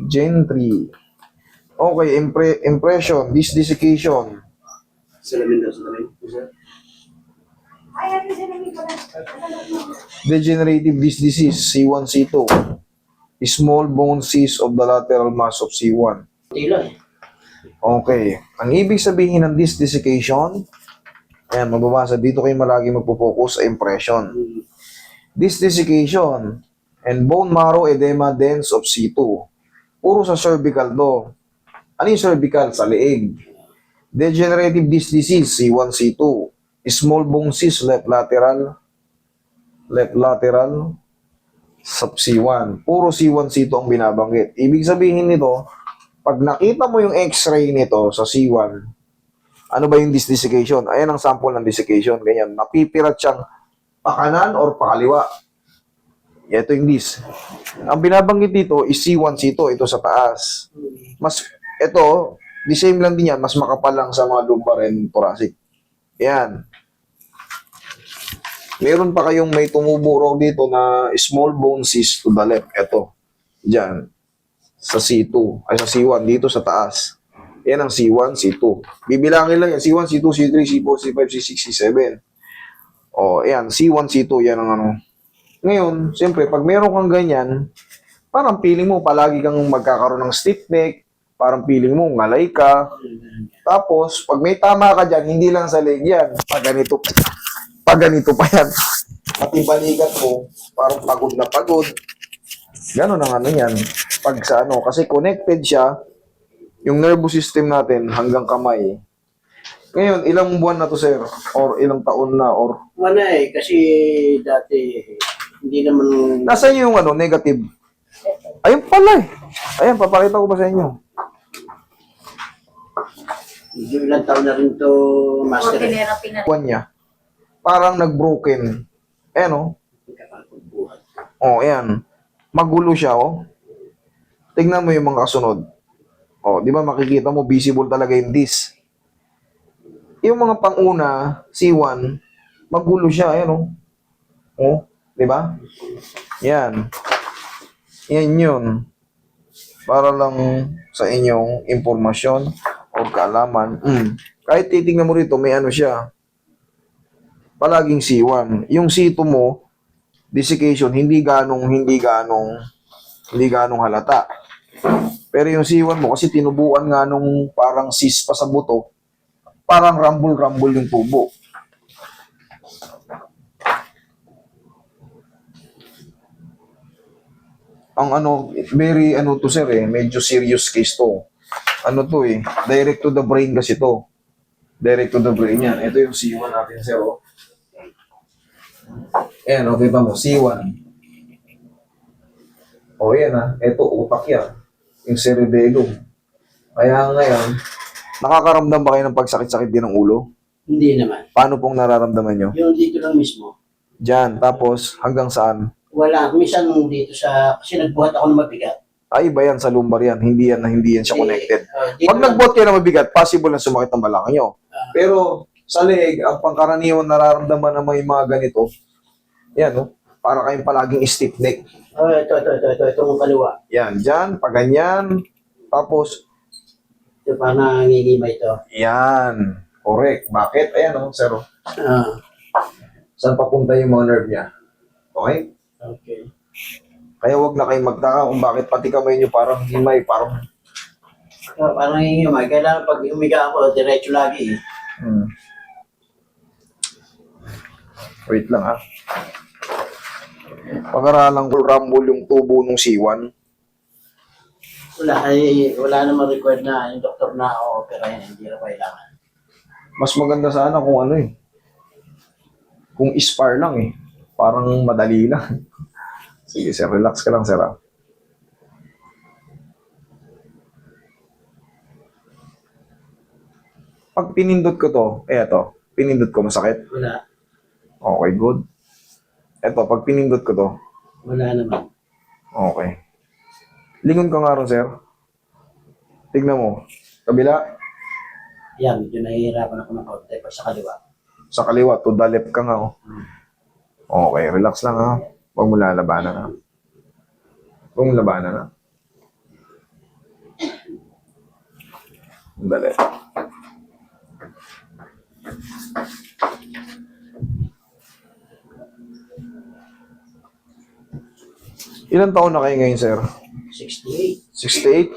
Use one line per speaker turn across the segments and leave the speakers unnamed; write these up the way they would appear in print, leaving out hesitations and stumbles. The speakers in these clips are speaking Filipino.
Gentry. Okay, impression, desiccation.
Salamin daw, salamin.
Degenerative disc disease, C1, C2. Small bone cyst of the lateral mass of C1.
Tila eh.
Okay. Ang ibig sabihin ng disc desiccation, ayan, mababasa dito kayo malagi magpo-focus sa impression. Disc desiccation and bone marrow edema dense of C2. Puro sa cervical to. Ano yung cervical? Sa leeg. Degenerative disc disease, C1, C2. Small bone cyst, left lateral, sub C1. Puro C1, C2 ang binabanggit. Ibig sabihin nito, pag nakita mo yung x-ray nito sa C1, ano ba yung disc desiccation? Ayan ang sample ng desiccation. Ganyan. Napipirat siyang pakanan or pakaliwa. Ito yung disc. Ang binabanggit dito is C1, C2. Ito sa taas. Ito, the same lang din yan. Mas makapal lang sa mga lumbar and thoracic. Yan. Meron pa kayong may tumubo raw dito na small bone cyst to the left. Ito. Diyan. Sa C2. Ay, sa C1. Dito sa taas. Yan ang C1, C2. Bibilangin lang yan. C1, C2, C3, C4, C5, C6, C7. O, yan. C1, C2. Yan ang ano. Ngayon, siyempre, pag meron kang ganyan, parang feeling mo palagi kang magkakaroon ng stiff neck. Parang feeling mo ngalay ka. Tapos, pag may tama ka dyan, hindi lang sa leg yan. Pag ganito pa yan. Pati balikat mo, parang pagod na pagod. Ganon ang ano yan. Pag sa ano, kasi connected siya, yung nervous system natin hanggang kamay. Ngayon, ilang buwan na to, sir? Or ilang taon na? Or
Wala eh, kasi dati hindi naman...
nasa yung ano, negative? Ayun pala eh. Ayan, papakita ko ba sa inyo?
Medyo ilang taon na rin to, master.
Buwan niya. Parang nag-broken. Ayan oh. Oh, ayan. Magulo siya oh. Tingnan mo yung mga kasunod. Oh, di ba makikita mo visible talaga yung disc. Yung mga panguna, C1, magulo siya, ayan oh. Oh, di ba? Yan. Yan yun. Para lang sa inyong impormasyon o kaalaman. Kahit titingnan mo rito, may ano siya. Palaging C1. Yung C2 mo, desiccation, hindi ganong halata. Pero yung C1 mo, kasi tinubuan nga nung parang cyst pa sa buto, parang rumble yung tubo. Ang ano, very ano to sir eh, medyo serious case to. Ano to eh, direct to the brain kasi to. Direct to the brain yan. Ito yung C1 natin sir oh. Ayan, okay pa mo, C1. O yan ah, ito utak yan. Yung cerebellum. Kaya ngayon, nakakaramdam ba kayo ng pagsakit-sakit din ng ulo?
Hindi naman.
Paano pong nararamdaman nyo?
Yung dito lang mismo.
Diyan, tapos hanggang saan?
Wala. Minsan dito sa... Kasi nagbuhat ako ng mabigat.
Ay, iba yan sa lumbar yan. Hindi yan siya connected.
Dito
Pag nagbuhat kayo ng mabigat, possible na sumakit ang balakang nyo. Pero sa leg, ang pangkaraniwan nararamdaman ng mga ganito, yan, no? Para kayong palaging stiff neck.
Itong kaliwa.
Yan, dyan, pag ganyan. Tapos,
Ito pa nangingimay ito.
yan. Correct. Bakit? Ayan, no, sir. Saan papunta yung mga nerve niya? Okay?
Okay.
Kaya wag na kayong magtaka kung bakit pati kamay nyo parang himay, parang...
Parang nangingimay. Kailangan pag umiga ako, diretso lagi eh.
Wait lang ah. Pag-aralan ko rumble yung tubo ng C1.
Wala namang required na yung doktor na operahin. Hindi na kailangan.
Mas maganda sana kung ano eh. Kung ispar lang eh. Parang madali lang. Sige sir, relax ka lang sir ah. Pag pinindot ko to, eto, pinindot ko masakit.
Wala.
Okay, good. Eto, pag pinindot ko to,
Wala naman.
okay. Lingon ka nga ron, sir. Tignan mo. Kabila,
Yan, medyo nahihirapan ako ng kaunti pag sa kaliwa.
sa kaliwa, to the left ka nga, oh. Okay, relax lang, ha. Huwag mo lalabanan ha. Huwag mo labanan ha. Dali. Ilan taon na kayo ngayon, sir?
68.
68?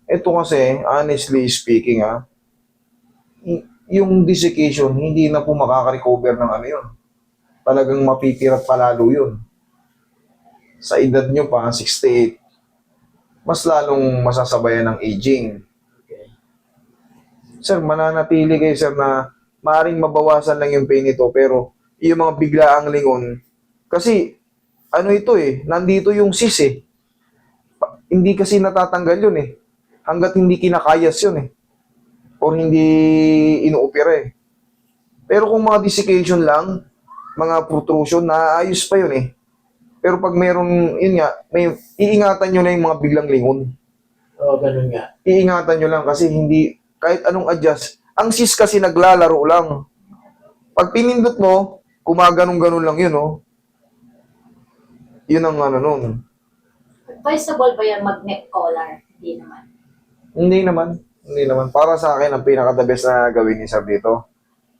Ito kasi, honestly speaking yung desiccation, hindi na po makaka-recover ng ano yun. Talagang mapipirat palalo yun. Sa edad nyo pa, 68, mas lalong masasabayan ng aging.
Okay.
Sir, mananatili kayo, sir, na maaaring mabawasan lang yung pain nito, pero yung mga biglaang lingon, kasi, ano ito nandito yung sis Hindi kasi natatanggal yun hanggat hindi kinakayas yun or hindi inuopera Pero kung mga desiccation lang, mga protrusion, naayos pa yun Pero pag meron, yun nga, iingatan nyo na yung mga biglang lingon.
Oo, ganun nga.
Iingatan nyo lang kasi hindi, kahit anong adjust, ang sis kasi naglalaro lang. Pag pinindot mo, kumaganong-ganon lang yun Yun ang ano nun.
Advisable ba yan mag-neck collar? Hindi naman.
Hindi naman. Hindi naman. Para sa akin, ang pinaka-the best na gawin ni Sir dito,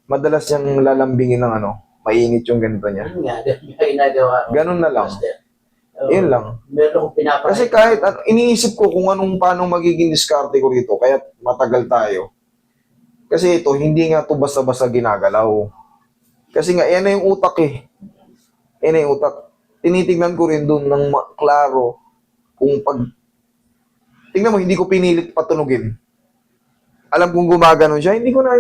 madalas niyang lalambingin ng mainit yung ganito niya.
Ganun nga, ganun nga ginagawa ko.
Ganun na lang.
Master. Oo.
Yun lang.
Meron akong pinapakita.
Kasi kahit, iniisip ko kung paano magiging diskarte ko dito, kaya matagal tayo. Kasi ito, hindi nga to basta-basta ginagalaw. Kasi nga, yan na yung utak Yan na yung utak. Tinitignan ko rin doon ng klaro kung tingnan mo, hindi ko pinilit patunugin. Alam kong gumaganon siya, hindi ko na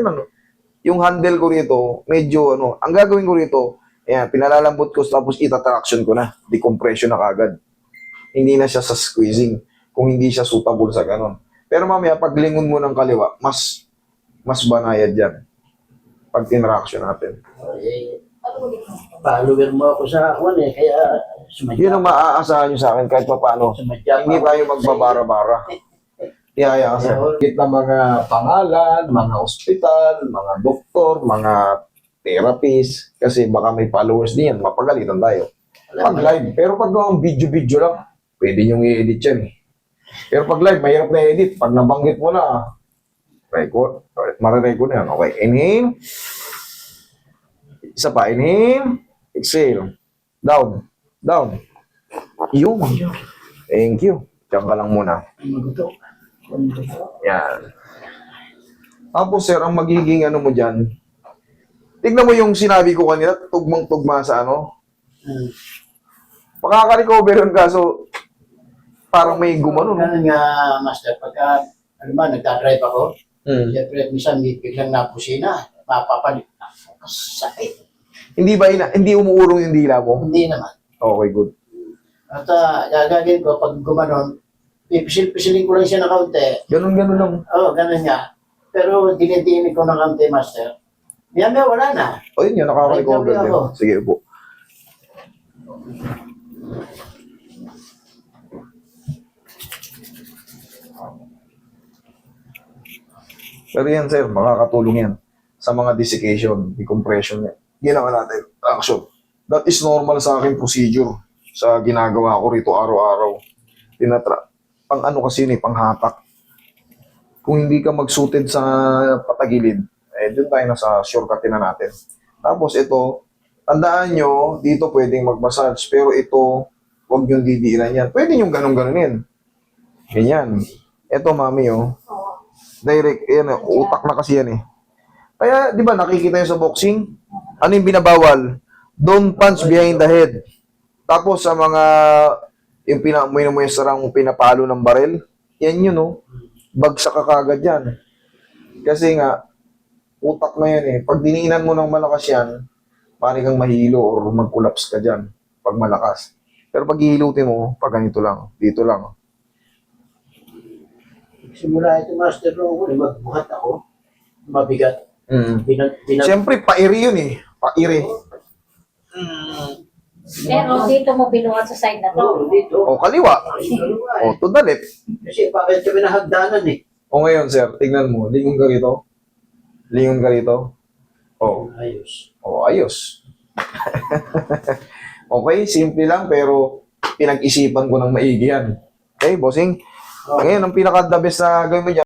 yung handle ko rito, medyo ang gagawin ko rito, pinalalambot ko tapos itatraction ko na, decompression na kagad. Hindi na siya sa squeezing, kung hindi siya suitable sa ganon. Pero mamaya, pag lingon mo ng kaliwa, mas banayad yan. Pag tinraction natin.
Eh, follower mo ako sa akin kaya sumadya.
Yun ang maaasahan nyo sa akin kahit pa paano.
Sumadya
Hindi tayo magbabara-bara. Kaya kasi, kita mga pangalan, mga ospital, mga doktor, mga therapist, kasi baka may followers din yan, mapagalitan tayo. Pag live, pero pag ang video-video lang, pwede nyo i-edit yan Pero pag live, mahirap na i-edit. Pag nabanggit mo na, record, marirecord na yan. Okay, inhale. Isa pa, inhale. Exhale. Down. Down. Yung. Thank you. Diyan ka lang muna. Yan. Tapos sir, ang magiging mo dyan, tignan mo yung sinabi ko kanina, tugmang-tugma sa Makaka-recover yun kaso parang may gumano.
Ganun nga, Master, pagka, nagdadrive ako, siyempre, minsan biglang napusina, mapapalit na. Sakit.
Hindi umuurong yung dila mo?
Hindi naman.
Okay, good.
At gagawin ko, pag gumanon, pipisil-pisilin ko lang siya ng kaunti.
Ganun lang.
Oo, ganun nga. Pero dinidinig ko ng kaunti, Master. Maya wala na.
O yun yun, nakaka-recover
Ay,
din.
ako.
Sige po. Pero yan sir, makakatulong yan sa mga desiccation, decompression yan. Ginawa natin, action. That is normal sa akin procedure sa ginagawa ko rito araw-araw. Pang kasi yun panghatak. Kung hindi ka mag-suited sa patagilid, dun tayo na sa shortcut na natin. Tapos ito, tandaan nyo, dito pwedeng mag-massage, pero ito, huwag yung didiinan yan. Pwede yung ganun-ganunin. Ganyan. Ito, mami, direct, utak na kasi yan Kaya, di ba, nakikita nyo sa boxing, ano yung binabawal? Don't punch behind the head. Tapos sa mga, yung pinamuyesarang pinapalo ng barel, yan yun, bagsak ka kagad yan. Kasi nga, utak na yan Pag diniinan mo ng malakas yan, pari kang mahilo or mag-collapse ka dyan pag malakas. Pero pag hihilutin mo, pag ganito lang, dito lang.
Simula ito, Master, noong magbuhat ako, mabigat.
Siyempre, pairi yun Pairi.
Pero dito mo binuhat sa side na to.
Oo, dito.
O, kaliwa. O, to the left.
Kasi bakit kami nahagdanan
O ngayon, sir, tingnan mo. Lingon ka rito. Lingon ka rito. O,
Ayos.
o ayos. Okay, simple lang pero pinag-isipan ko ng maigi yan. Okay, bossing? Ngayon, ang pinaka-the best na gawin mo dyan,